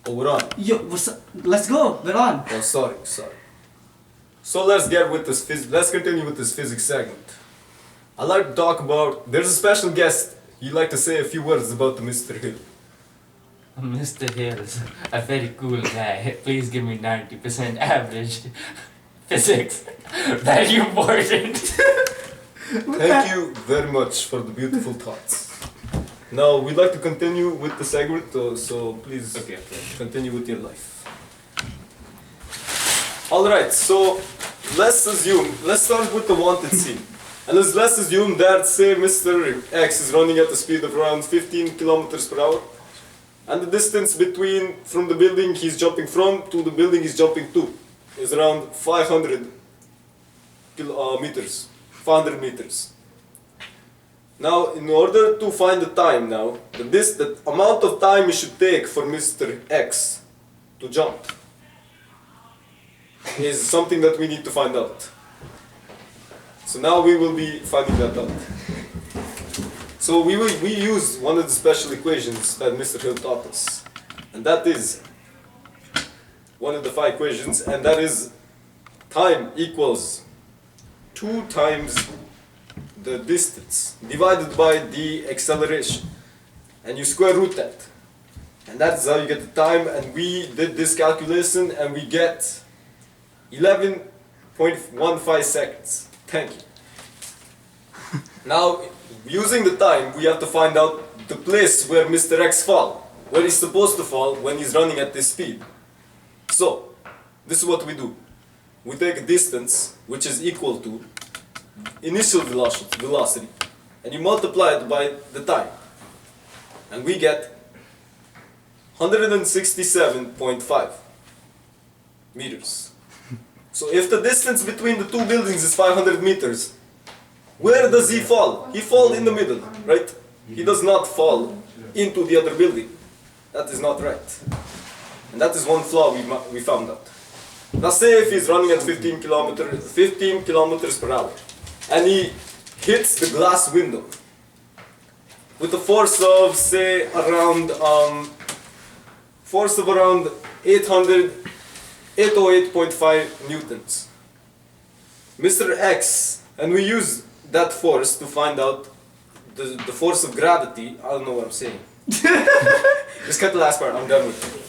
Oh, we're on. Yo, let's go. We're on. Oh, sorry. So let's get with this. Let's continue with this physics segment. I'd like to talk about. There's a special guest. You'd like to say a few words about the Mr. Hill. Mr. Hill is a very cool guy. Please give me 90% average. Physics. Very important. Thank you very much for the beautiful thoughts. Now we'd like to continue with the segment, so please continue with your life. Alright, so let's start with the wanted scene. And let's assume that, say, Mr. X is running at the speed of around 15 kilometers per hour. And the distance from the building he's jumping from to the building he's jumping to is around 500 meters. 500 meters. Now, in order to find the time now, the amount of time it should take for Mr. X to jump is something that we need to find out. So now we will be finding that out. So we use one of the special equations that Mr. Hill taught us. And that is one of the 5 equations, and that is time equals 2 times the distance divided by the acceleration. And you square root that. And that's how you get the time, and we did this calculation and we get 11.15 seconds. Thank you. Now, using the time, we have to find out the place where Mr. X falls, where he's supposed to fall when he's running at this speed. So, this is what we do. We take a distance, which is equal to initial velocity, and you multiply it by the time. And we get 167.5 meters. So if the distance between the 2 buildings is 500 meters, where does he fall? He falls in the middle, right? He does not fall into the other building. That is not right. And that is one flaw we found out. Now say if he's running at 15 kilometers per hour, and he hits the glass window with a force of, say, around 808.5 newtons. Mr. X, and we use that force to find out the force of gravity. I don't know what I'm saying. Just cut the last part, I'm done with it.